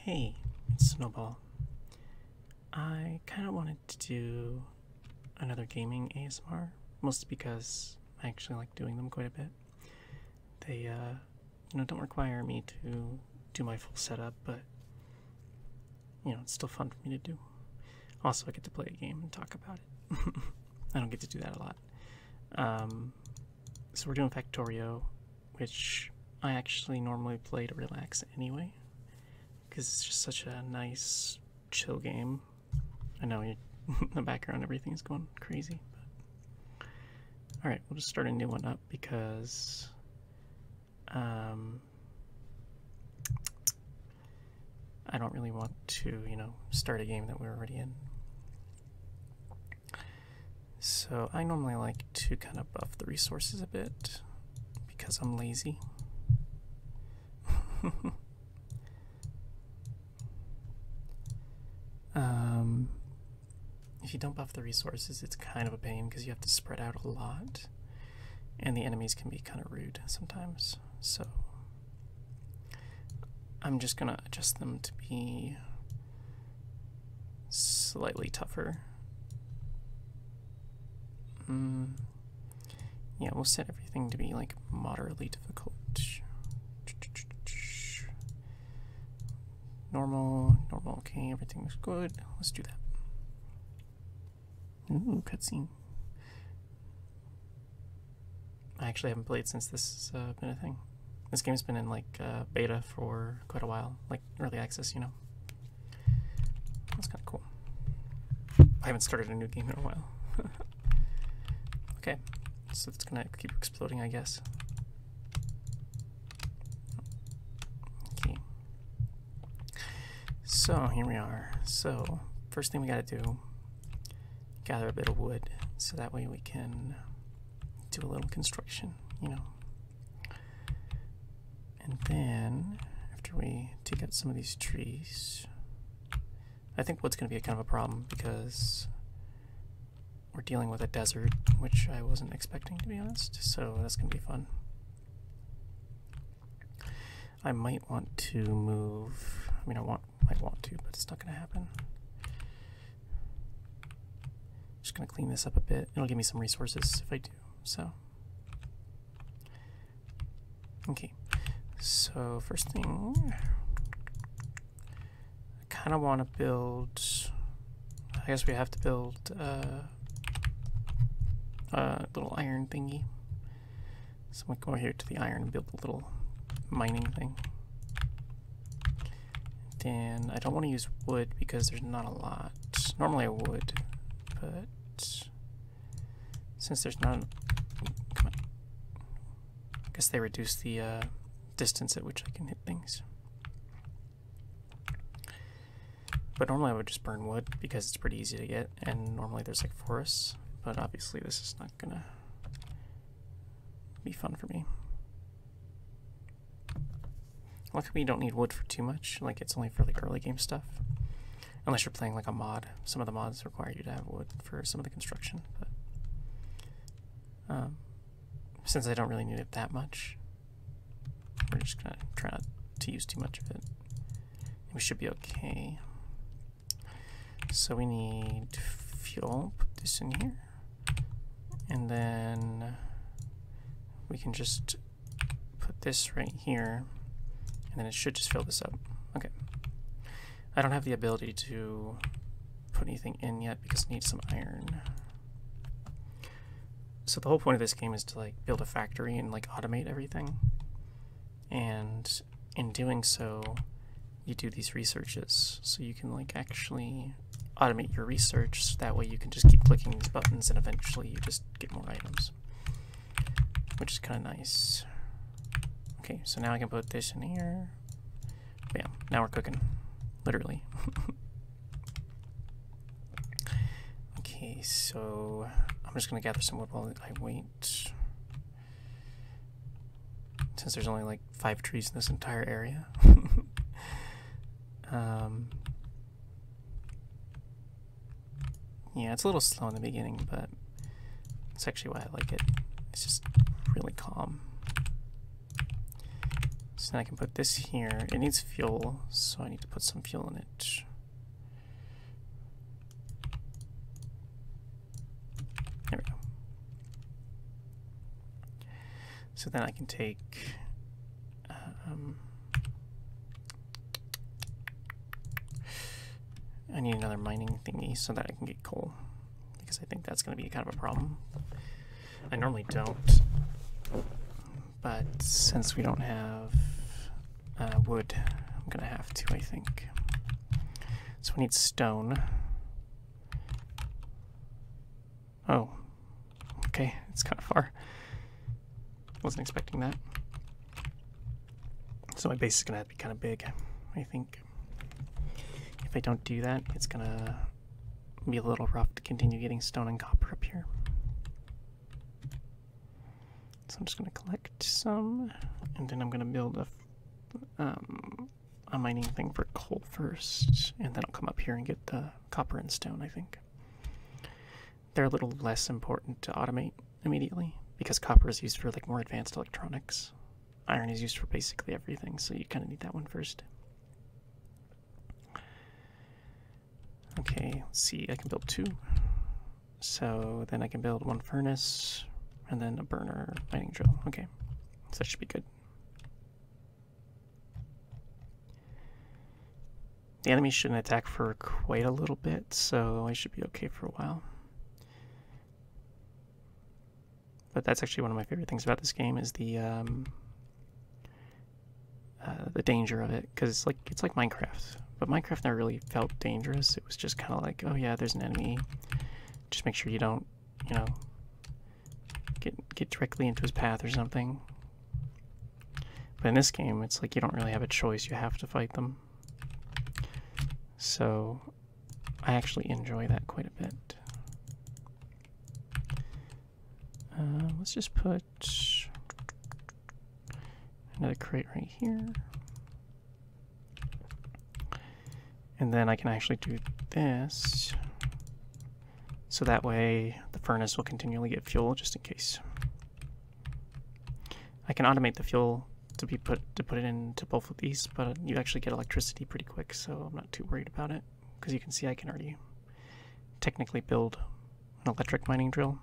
Hey, it's Snowball. I kind of wanted to do another gaming ASMR, mostly because I actually like doing them quite a bit. They, don't require me to do my full setup, but, it's still fun for me to do. Also, I get to play a game and talk about it. I don't get to do that a lot. So we're doing Factorio, which I actually normally play to relax anyway, because it's just such a nice, chill game. I know in the background everything's going crazy, but alright, we'll just start a new one up because I don't really want to, start a game that we're already in. So I normally like to kind of buff the resources a bit because I'm lazy. If you don't buff the resources, it's kind of a pain because you have to spread out a lot, and the enemies can be kind of rude sometimes. So I'm just gonna adjust them to be slightly tougher. Yeah, we'll set everything to be like moderately difficult. Normal, okay, everything looks good. Let's do that. Ooh, cutscene. I actually haven't played since this has been a thing. This game's been in like beta for quite a while, like early access, That's kind of cool. I haven't started a new game in a while. Okay, so it's gonna keep exploding, I guess. Okay. So here we are. So first thing we gotta do, gather a bit of wood, so that way we can do a little construction, And then after we take out some of these trees, I think wood's gonna be kind of a problem because we're dealing with a desert, which I wasn't expecting, to be honest, so that's going to be fun. I might want to move, might want to, but it's not going to happen. Just going to clean this up a bit. It'll give me some resources if I do, so. Okay, so first thing, I kind of want to build, I guess we have to build little iron thingy. So I'm gonna go over here to the iron and build a little mining thing. Then I don't want to use wood because there's not a lot. Normally I would, but since there's not, come on. I guess they reduce the distance at which I can hit things. But normally I would just burn wood because it's pretty easy to get, and normally there's like forests. But obviously this is not gonna be fun for me. Luckily you don't need wood for too much, like it's only for like early game stuff. Unless you're playing like a mod. Some of the mods require you to have wood for some of the construction, but since I don't really need it that much, we're just gonna try not to use too much of it. We should be okay. So we need fuel, put this in here. And then we can just put this right here, and then it should just fill this up. Okay. I don't have the ability to put anything in yet because I need some iron. So the whole point of this game is to like build a factory and like automate everything. And in doing so, you do these researches. So you can like actually automate your research, so that way you can just keep clicking these buttons and eventually you just get more items, which is kind of nice. Okay, so now I can put this in here. Bam, now we're cooking, literally. Okay, so I'm just gonna gather some wood while I wait, since there's only like 5 trees in this entire area. Yeah, it's a little slow in the beginning, but it's actually why I like it. It's just really calm. So then I can put this here. It needs fuel, so I need to put some fuel in it. There we go. So then I can take I need another mining thingy so that I can get coal, because I think that's going to be kind of a problem. I normally don't, but since we don't have wood, I'm going to have to, I think. So we need stone. Oh, okay, it's kind of far. Wasn't expecting that. So my base is going to have to be kind of big, I think. If I don't do that, it's going to be a little rough to continue getting stone and copper up here. So I'm just going to collect some, and then I'm going to build a mining thing for coal first, and then I'll come up here and get the copper and stone, I think. They're a little less important to automate immediately, because copper is used for like more advanced electronics. Iron is used for basically everything, so you kind of need that one first. Okay, let's see, I can build 2. So then I can build 1 furnace, and then a burner mining drill. Okay, so that should be good. The enemy shouldn't attack for quite a little bit, so I should be okay for a while. But that's actually one of my favorite things about this game is the danger of it, because it's like Minecraft. But Minecraft never really felt dangerous. It was just kind of like, oh yeah, there's an enemy. Just make sure you don't, you know, get directly into his path or something. But in this game, it's like you don't really have a choice. You have to fight them. So I actually enjoy that quite a bit. Let's just put another crate right here. And then I can actually do this. So that way the furnace will continually get fuel just in case. I can automate the fuel to put it into both of these, but you actually get electricity pretty quick, so I'm not too worried about it. Because you can see I can already technically build an electric mining drill.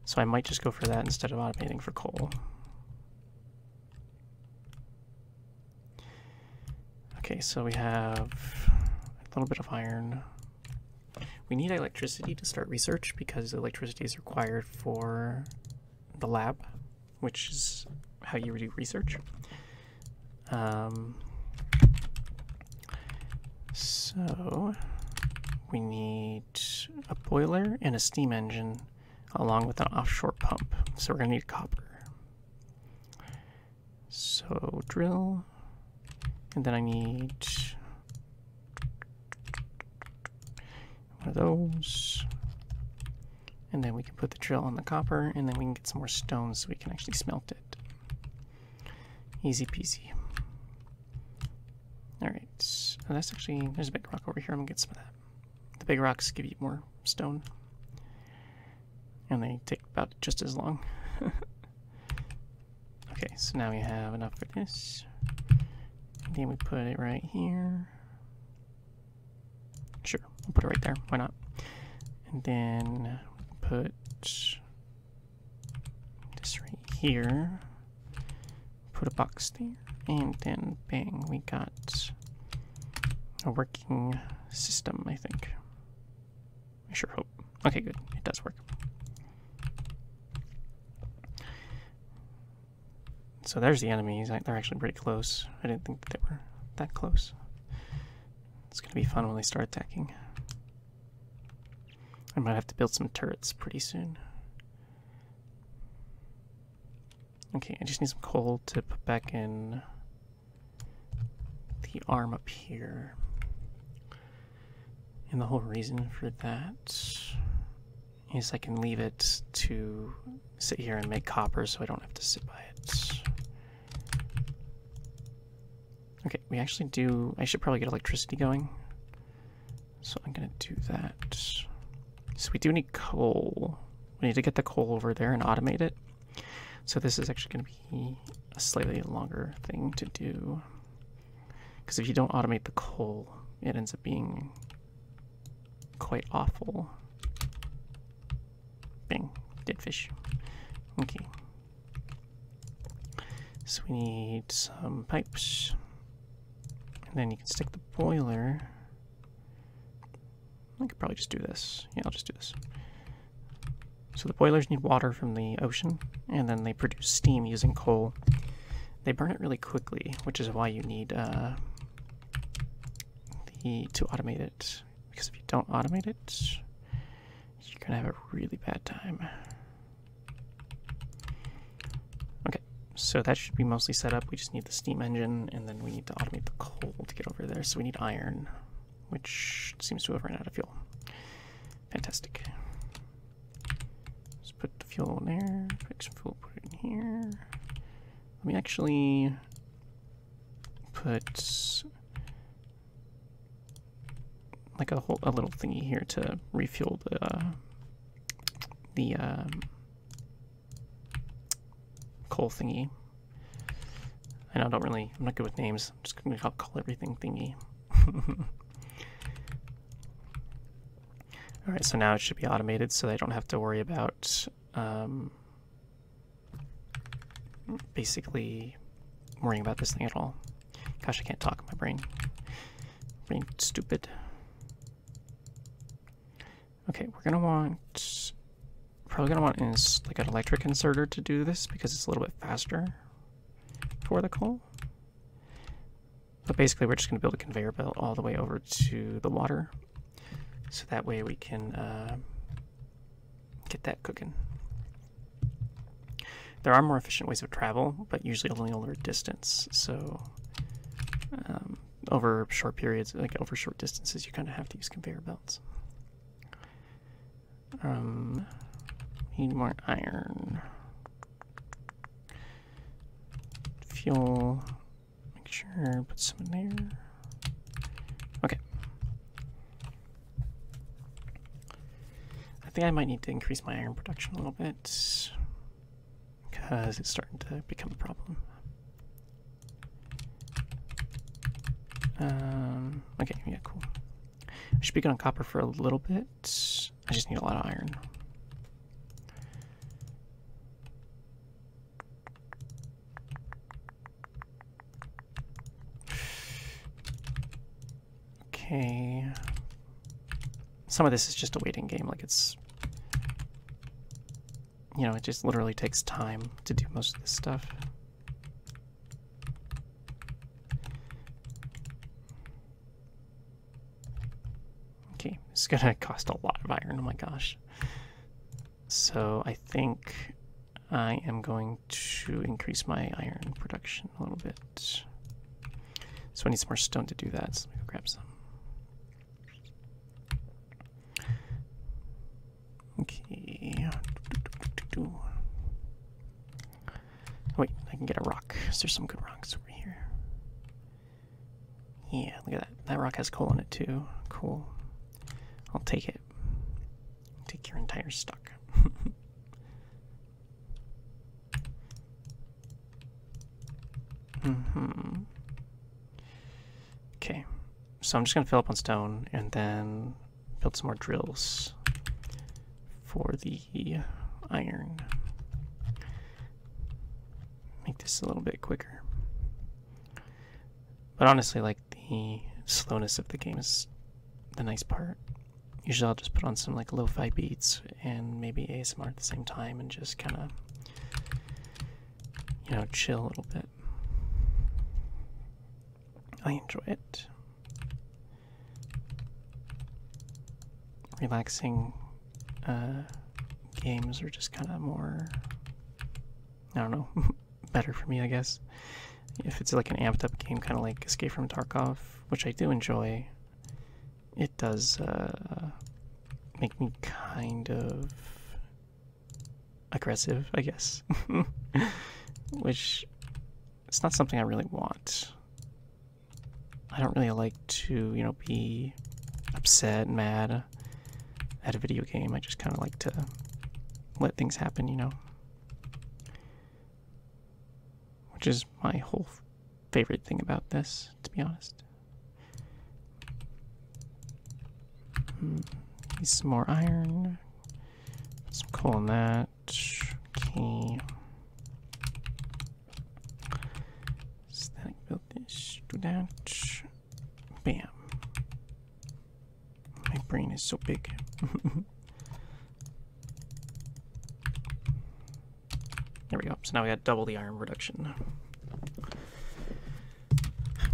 So I might just go for that instead of automating for coal. Okay, so we have a little bit of iron. We need electricity to start research because electricity is required for the lab, which is how you do research. So we need a boiler and a steam engine along with an offshore pump. So we're going to need copper. So drill, and then I need one of those. And then we can put the drill on the copper, and then we can get some more stone so we can actually smelt it. Easy peasy. Alright, so that's actually, there's a big rock over here, I'm gonna get some of that. The big rocks give you more stone. And they take about just as long. Okay, so now we have enough for this. And then we put it right here. Sure, we'll put it right there, why not? And then put this right here. Put a box there. And then bang, we got a working system, I think. I sure hope. Okay, good, it does work. So there's the enemies. They're actually pretty close. I didn't think that they were that close. It's going to be fun when they start attacking. I might have to build some turrets pretty soon. Okay, I just need some coal to put back in the arm up here. And the whole reason for that is I can leave it to sit here and make copper so I don't have to sit by it. Okay, we actually do, I should probably get electricity going. So I'm gonna do that. So we do need coal. We need to get the coal over there and automate it. So this is actually going to be a slightly longer thing to do, because if you don't automate the coal, it ends up being quite awful. Bang, dead fish. Okay. So we need some pipes, and then you can stick the boiler. I could probably just do this. Yeah, I'll just do this. So the boilers need water from the ocean, and then they produce steam using coal. They burn it really quickly, which is why you need to automate it. Because if you don't automate it, you're gonna have a really bad time. Okay, so that should be mostly set up. We just need the steam engine, and then we need to automate the coal to get over there. So we need iron, which seems to have run out of fuel. Fantastic. Let's put the fuel in there, pick some fuel, put it in here. Let me actually put like a little thingy here to refuel the coal thingy. I know I'm not good with names. I'm just gonna call everything thingy. Alright, so now it should be automated, so I don't have to worry about basically worrying about this thing at all. Gosh, I can't talk. My brain's stupid. Okay, we're probably gonna want like an electric inserter to do this because it's a little bit faster for the coal. But basically, we're just gonna build a conveyor belt all the way over to the water, so that way we can get that cooking. There are more efficient ways of travel, but usually only over distance. So over short periods, like over short distances, you kind of have to use conveyor belts. Need more iron. Fuel. Make sure, put some in there. Okay. I think I might need to increase my iron production a little bit, because it's starting to become a problem. Okay, yeah, cool. I should be good on copper for a little bit. I just need a lot of iron. Okay. Some of this is just a waiting game, like it's, you know, it just literally takes time to do most of this stuff. Okay, it's gonna cost a lot of iron, oh my gosh. So I think I am going to increase my iron production a little bit. So I need some more stone to do that, so let me go grab some. Okay. Oh, wait, I can get a rock. There's some good rocks over here. Yeah, look at that. That rock has coal in it too. Cool. I'll take it. Take your entire stock. Okay, so I'm just gonna fill up on stone and then build some more drills for the iron. Make this a little bit quicker. But honestly, like, the slowness of the game is the nice part. Usually I'll just put on some like lo-fi beats and maybe ASMR at the same time and just kind of, you know, chill a little bit. I enjoy it. Relaxing games are just kind of more, I don't know, better for me, I guess. If it's like an amped up game, kind of like Escape from Tarkov, which I do enjoy, it does make me kind of aggressive, I guess. Which, it's not something I really want. I don't really like to, you know, be upset and mad at a video game. I just kind of like to let things happen, you know. which is my whole favorite thing about this, to be honest. Need some more iron. Put some coal in that. Okay. So then I can build this, do that. Bam. My brain is so big. There we go. So now we got double the iron reduction.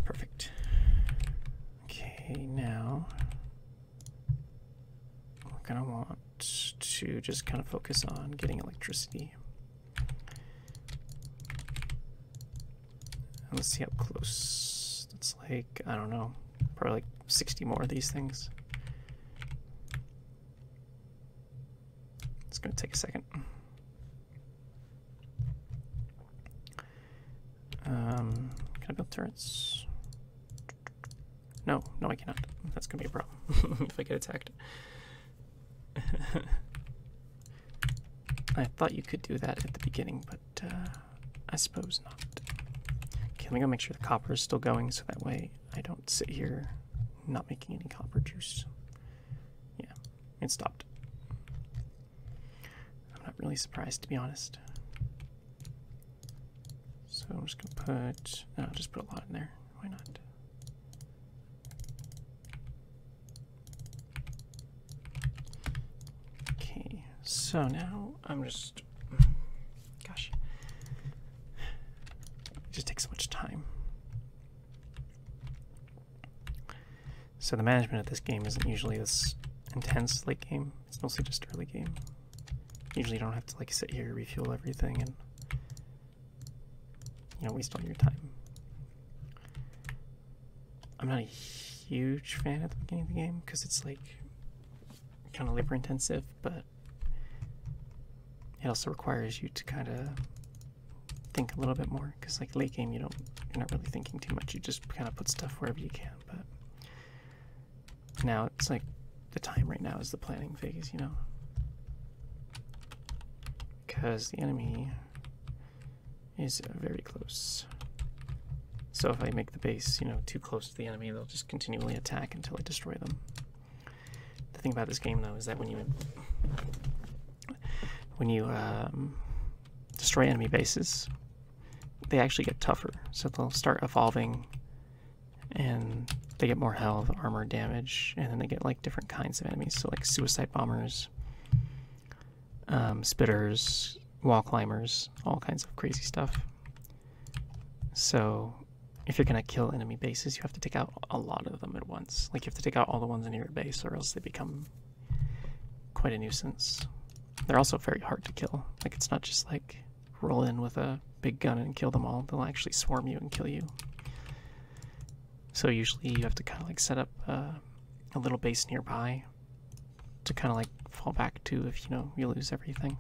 Perfect. Okay, now we're gonna want to just kind of focus on getting electricity. And let's see how close. That's like, I don't know, probably like 60 more of these things. It's gonna take a second. Can I build turrets? No, I cannot. That's gonna be a problem if I get attacked. I thought you could do that at the beginning, but I suppose not. Okay, let me go make sure the copper is still going, so that way I don't sit here not making any copper juice. Yeah, it stopped. I'm not really surprised, to be honest. So I'm just gonna put, I'll just put a lot in there. Why not? Okay, so now I'm just, gosh, it just takes so much time. So the management of this game isn't usually this intense late game. It's mostly just early game. Usually you don't have to like sit here, refuel everything, and waste all your time. I'm not a huge fan at the beginning of the game because it's like kind of labor intensive, but it also requires you to kind of think a little bit more, because like late game you're not really thinking too much. You just kind of put stuff wherever you can. But now it's like the time right now is the planning phase, because the enemy is very close. So if I make the base, too close to the enemy, they'll just continually attack until I destroy them. The thing about this game, though, is that when you destroy enemy bases, they actually get tougher. So they'll start evolving, and they get more health, armor, damage, and then they get like different kinds of enemies. So like suicide bombers, spitters, wall climbers, all kinds of crazy stuff. So if you're gonna kill enemy bases, you have to take out a lot of them at once. Like you have to take out all the ones in your base, or else they become quite a nuisance. They're also very hard to kill. Like it's not just like roll in with a big gun and kill them all. They'll actually swarm you and kill you. So usually you have to kind of like set up a little base nearby to kind of like fall back to if you lose everything.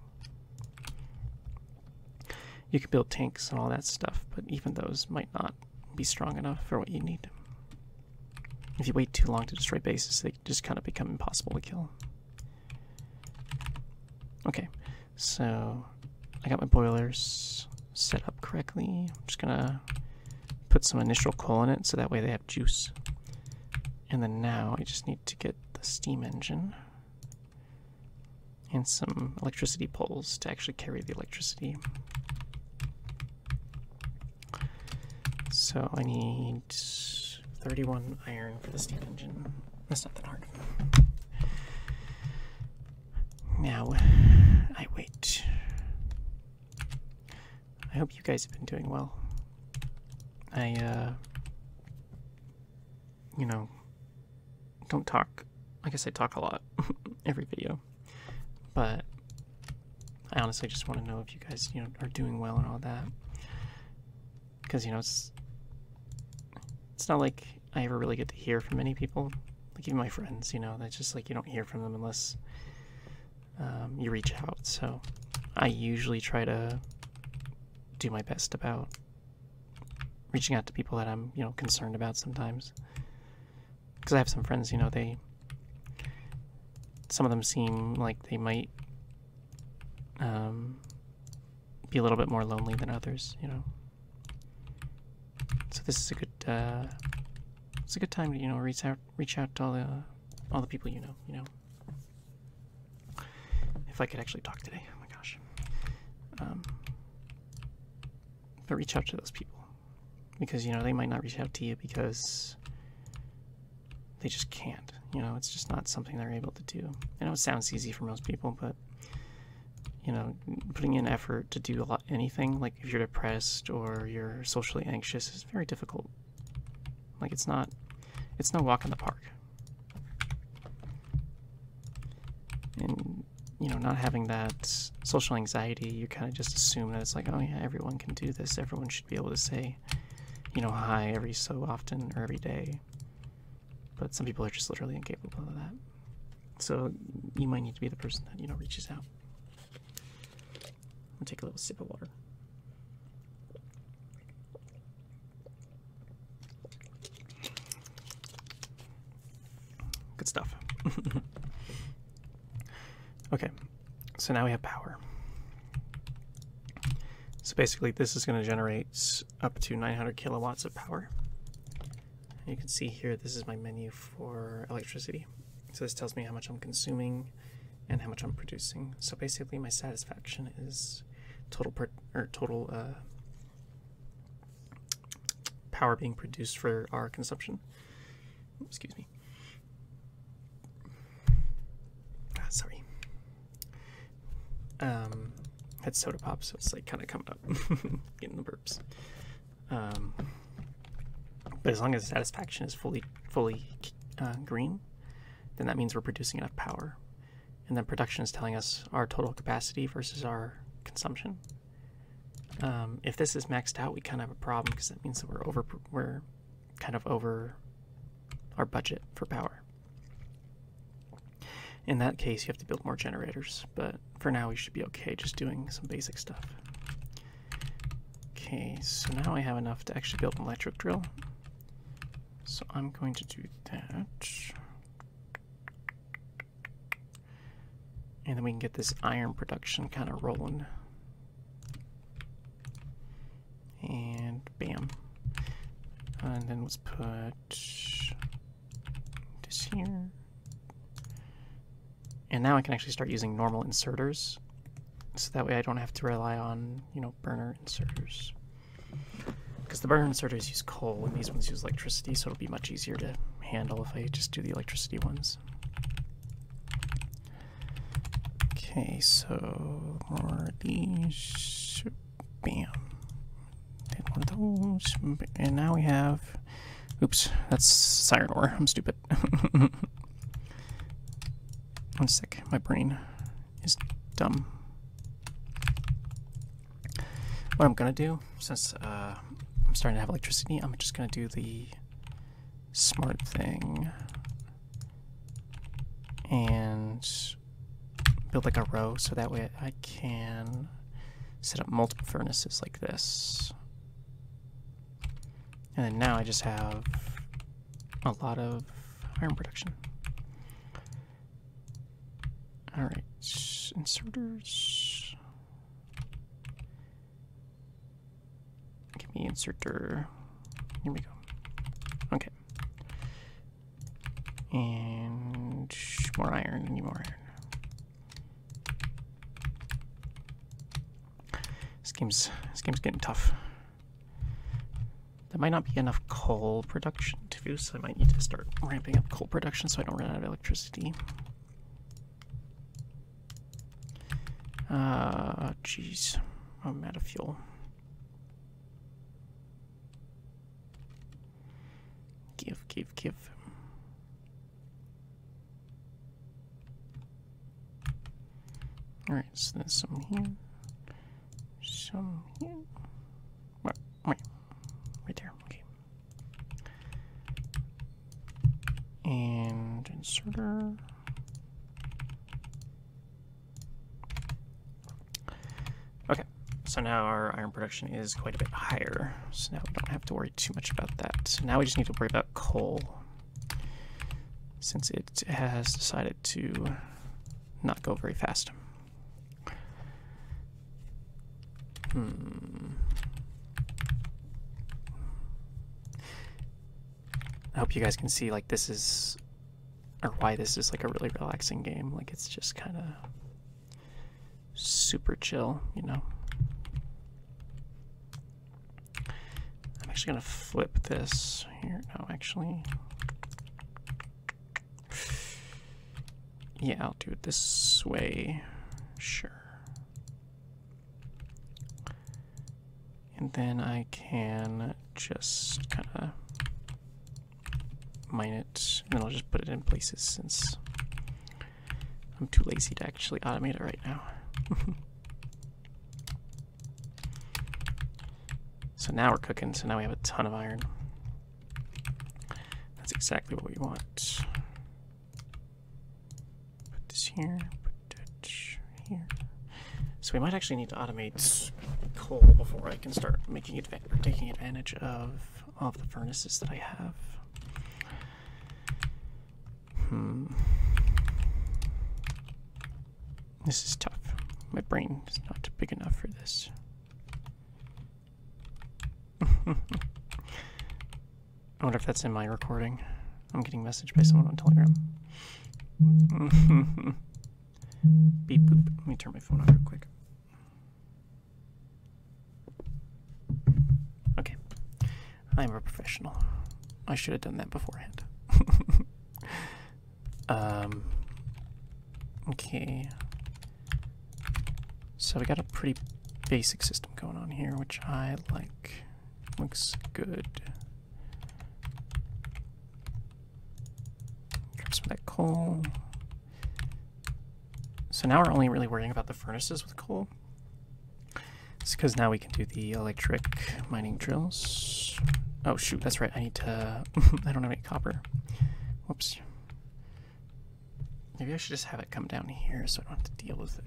You can build tanks and all that stuff, but even those might not be strong enough for what you need. If you wait too long to destroy bases, they just kind of become impossible to kill. Okay, so I got my boilers set up correctly. I'm just gonna put some initial coal in it so that way they have juice. And then now I just need to get the steam engine and some electricity poles to actually carry the electricity. So I need 31 iron for the steam engine. That's not that hard. Now, I wait. I hope you guys have been doing well. I, don't talk. I guess I talk a lot every video. But I honestly just want to know if you guys, are doing well and all that. Because, it's not like I ever really get to hear from many people. Like even my friends, that's just like you don't hear from them unless you reach out. So I usually try to do my best about reaching out to people that I'm, concerned about sometimes. Because I have some friends, some of them seem like they might be a little bit more lonely than others, this is a good it's a good time to, you know, reach out to all the people you know. If I could actually talk today, oh my gosh. But reach out to those people, because, you know, they might not reach out to you because they just can't. You know, it's just not something they're able to do. I know it sounds easy for most people, but, you know, putting in effort to do anything, like if you're depressed or you're socially anxious, is very difficult. Like, it's no walk in the park. And, you know, not having that social anxiety, you kind of just assume that it's like, oh yeah, everyone can do this. Everyone should be able to say, you know, hi every so often or every day. But some people are just literally incapable of that. So you might need to be the person that, you know, reaches out. I'll take a little sip of water. Good stuff. Okay, so now we have power. So basically this is going to generate up to 900 kilowatts of power. You can see here, this is my menu for electricity. So this tells me how much I'm consuming and how much I'm producing. So basically my satisfaction is total power being produced for our consumption. Excuse me. Sorry. Had soda pop, so it's like kind of coming up, getting the burps. But as long as satisfaction is fully green, then that means we're producing enough power. And then production is telling us our total capacity versus our consumption. If this is maxed out, we kind of have a problem, because that means that we're kind of over our budget for power. In that case, you have to build more generators, but for now we should be okay just doing some basic stuff. Okay, so now I have enough to actually build an electric drill. So I'm going to do that. And then we can get this iron production kind of rolling. And bam. And then let's put this here. And now I can actually start using normal inserters, so that way I don't have to rely on, you know, burner inserters. Because the burner inserters use coal and these ones use electricity, so it'll be much easier to handle if I just do the electricity ones. Okay, so more of these, bam. Then one of those, and now we have, oops, that's iron ore, I'm stupid. One sec, my brain is dumb. What I'm gonna do, since I'm starting to have electricity, I'm just gonna do the smart thing and build like a row, so that way I can set up multiple furnaces like this. And then now I just have a lot of iron production. Alright, inserters. Give me inserter. Here we go. Okay. And more iron, I need more iron. This game's getting tough. There might not be enough coal production too, so I might need to start ramping up coal production so I don't run out of electricity. Jeez, I'm out of fuel. Give. Alright, so there's some here. Some here. Wait. Right there, okay. And inserter. Okay, so now our iron production is quite a bit higher, so now we don't have to worry too much about that. So now we just need to worry about coal, since it has decided to not go very fast. I hope you guys can see, like, this is, or why this is like a really relaxing game. Like, it's just kind of super chill, you know. I'm actually gonna flip this here. No, actually, yeah, I'll do it this way. Sure. And then I can just kind of mine it, and then I'll just put it in places since I'm too lazy to actually automate it right now. So now we're cooking, so now we have a ton of iron. That's exactly what we want. Put this here, put that here. So we might actually need to automate coal before I can start making taking advantage of all of the furnaces that I have. This is tough. My brain is not big enough for this. I wonder if that's in my recording. I'm getting a message by someone on Telegram. Beep boop. Let me turn my phone on real quick. Okay. I'm a professional. I should have done that beforehand. Okay. So we got a pretty basic system going on here, which I like. Looks good. Grab some of that coal. So now we're only really worrying about the furnaces with coal. It's because now we can do the electric mining drills. Oh shoot, that's right, I need to... I don't have any copper. Whoops. Maybe I should just have it come down here so I don't have to deal with it.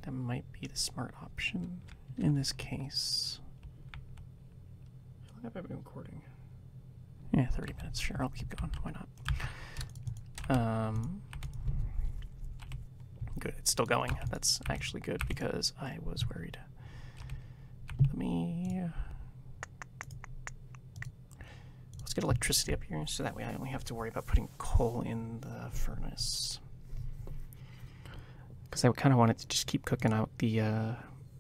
That might be the smart option in this case. How long have I been recording? Yeah, 30 minutes. Sure, I'll keep going. Why not? Good, it's still going. That's actually good because I was worried. Let me... Let's get electricity up here so that way I only have to worry about putting coal in the furnace. Because I kind of wanted to just keep cooking out the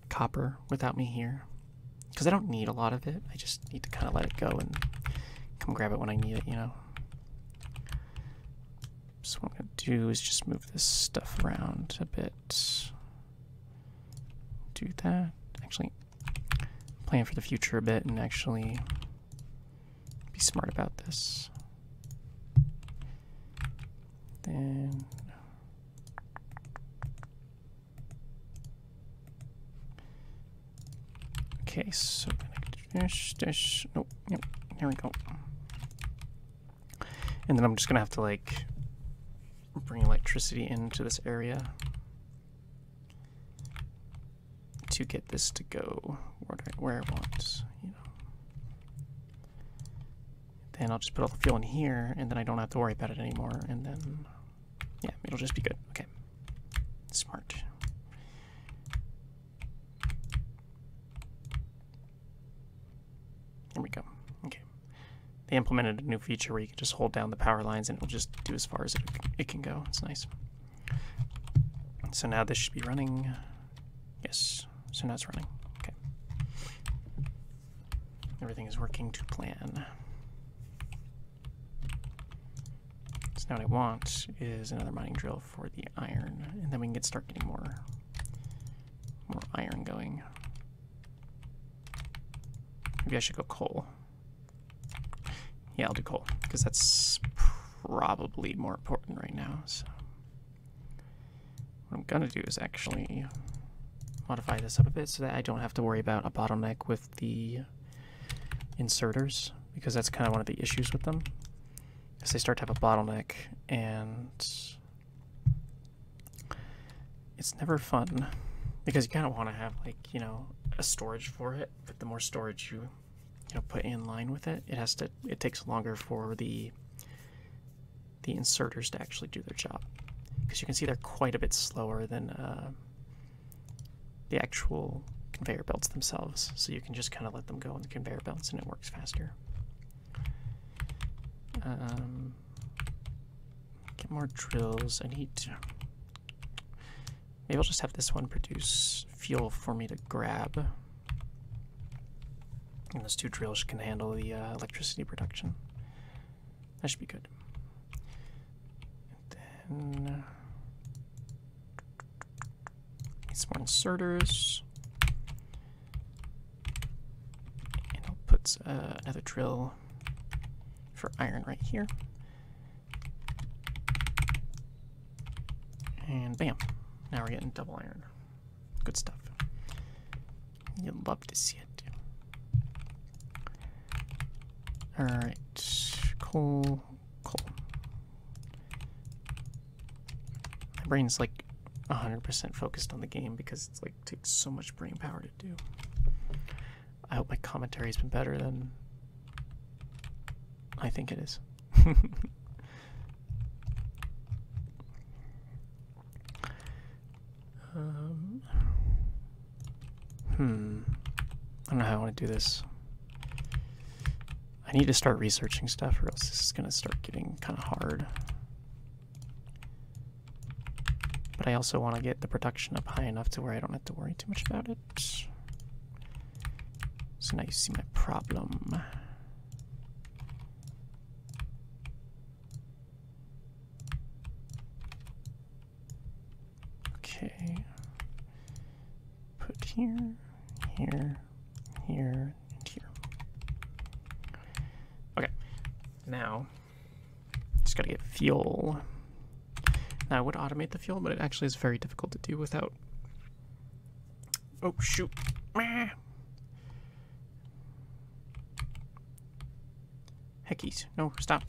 copper without me here. Because I don't need a lot of it. I just need to kind of let it go and come grab it when I need it, you know. So what I'm going to do is just move this stuff around a bit. Do that. Actually, plan for the future a bit and actually be smart about this. Then... Okay, so nope, yep, there we go. And then I'm just gonna have to like bring electricity into this area to get this to go where I want, you know. Then I'll just put all the fuel in here, and then I don't have to worry about it anymore. And then, yeah, it'll just be good. Okay, smart. There we go. Okay. They implemented a new feature where you can just hold down the power lines and it'll just do as far as it can go. It's nice. So now this should be running. Yes. So now it's running. Okay. Everything is working to plan. So now what I want is another mining drill for the iron, and then we can start getting more iron going. Maybe I should go coal. Yeah, I'll do coal, because that's probably more important right now. So what I'm going to do is actually modify this up a bit so that I don't have to worry about a bottleneck with the inserters, because that's kind of one of the issues with them. Because they start to have a bottleneck, and it's never fun. Because you kind of want to have, like, you know, a storage for it, but the more storage you put in line with it, it takes longer for the inserters to actually do their job. Because you can see they're quite a bit slower than the actual conveyor belts themselves. So you can just kind of let them go on the conveyor belts and it works faster. Get more drills. I need to... Maybe I'll just have this one produce fuel for me to grab. And those 2 drills can handle the electricity production. That should be good. And then... need some more inserters. And I'll put another drill for iron right here. And bam. Now we're getting double iron. Good stuff. You'll love to see it. Alright. Coal. My brain's like 100% focused on the game because it's like takes so much brain power to do. I hope my commentary's been better than I think it is. I don't know how I want to do this. I need to start researching stuff or else this is going to start getting kind of hard. But I also want to get the production up high enough to where I don't have to worry too much about it. So now you see my problem. Okay. Put here, here, here, and here. Okay. Now, just gotta get fuel. Now, I would automate the fuel, but it actually is very difficult to do without... Oh, shoot. Heckies. No, stop.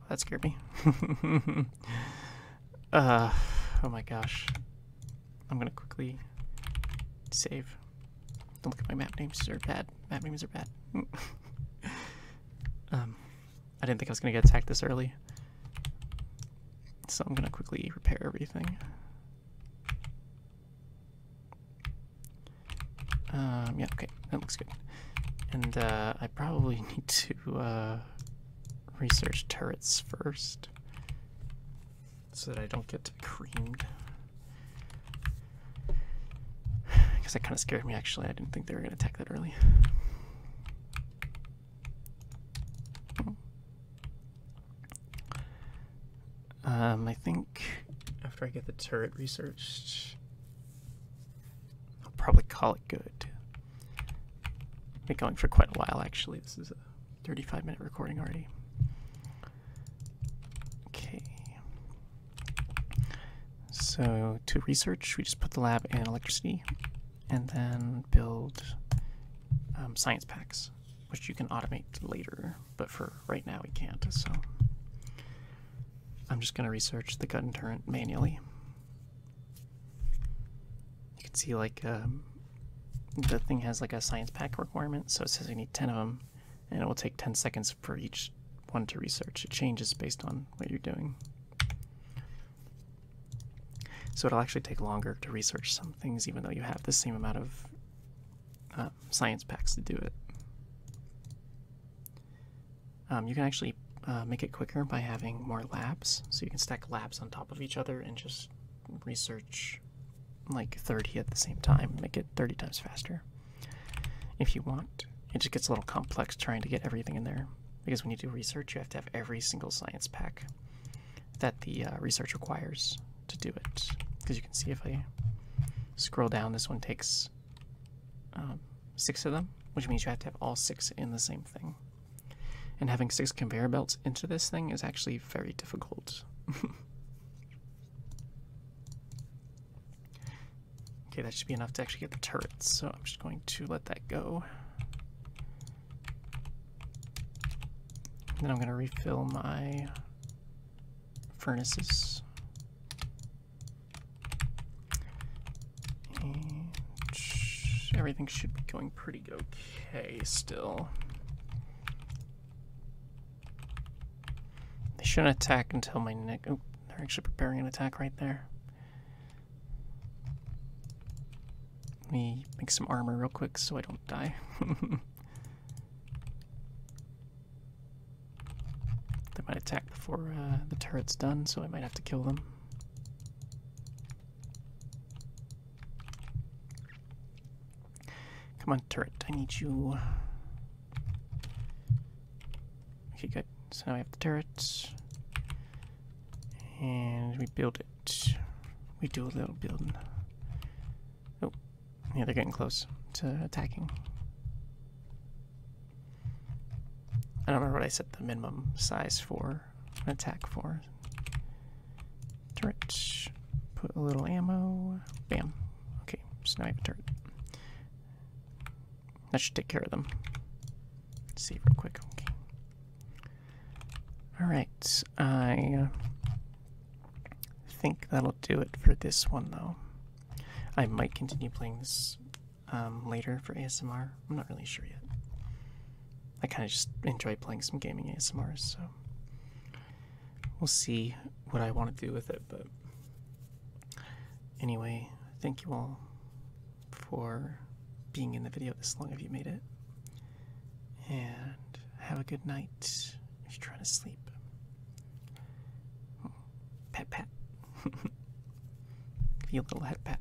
That scared me. Oh my gosh. I'm gonna quickly save. Don't look at my map names, they're bad. Map names are bad. I didn't think I was gonna get attacked this early. So I'm gonna quickly repair everything. Yeah, okay, that looks good. And I probably need to research turrets first so that I don't get creamed. Because that kind of scared me, actually. I didn't think they were going to attack that early. I think after I get the turret researched, I'll probably call it good. Been going for quite a while, actually. This is a 35-minute recording already. Okay. So to research, we just put the lab in electricity and then build science packs, which you can automate later, but for right now we can't. So I'm just going to research the gun turret manually. You can see like the thing has like a science pack requirement, so it says I need 10 of them, and it will take 10 seconds for each one to research. It changes based on what you're doing. So it'll actually take longer to research some things, even though you have the same amount of science packs to do it. You can actually make it quicker by having more labs, so you can stack labs on top of each other and just research like 30 at the same time, make it 30 times faster if you want. It just gets a little complex trying to get everything in there, because when you do research you have to have every single science pack that the research requires to do it. Because you can see if I scroll down, this one takes 6 of them, which means you have to have all 6 in the same thing. And having 6 conveyor belts into this thing is actually very difficult. Okay, that should be enough to actually get the turrets, so I'm just going to let that go. And then I'm going to refill my furnaces. And everything should be going pretty okay still. They shouldn't attack until my neck. Oh, they're actually preparing an attack right there. me make some armor real quick so I don't die. They might attack before the turret's done, so I might have to kill them. Come on, turret, I need you. Okay, good. So now we have the turrets. And we build it. We do a little building. Oh, yeah, they're getting close to attacking. I don't remember what I set the minimum size for an attack for. Turret. Put a little ammo. Bam. Okay, so now I have a turret. That should take care of them. Let's see real quick. Okay. Alright, I think that'll do it for this one, though. I might continue playing this later for ASMR. I'm not really sure yet. I kind of just enjoy playing some gaming ASMRs, so we'll see what I want to do with it. But anyway, thank you all for being in the video this long if you made it. And have a good night if you're trying to sleep. Pat, pat. Give you a little head pat.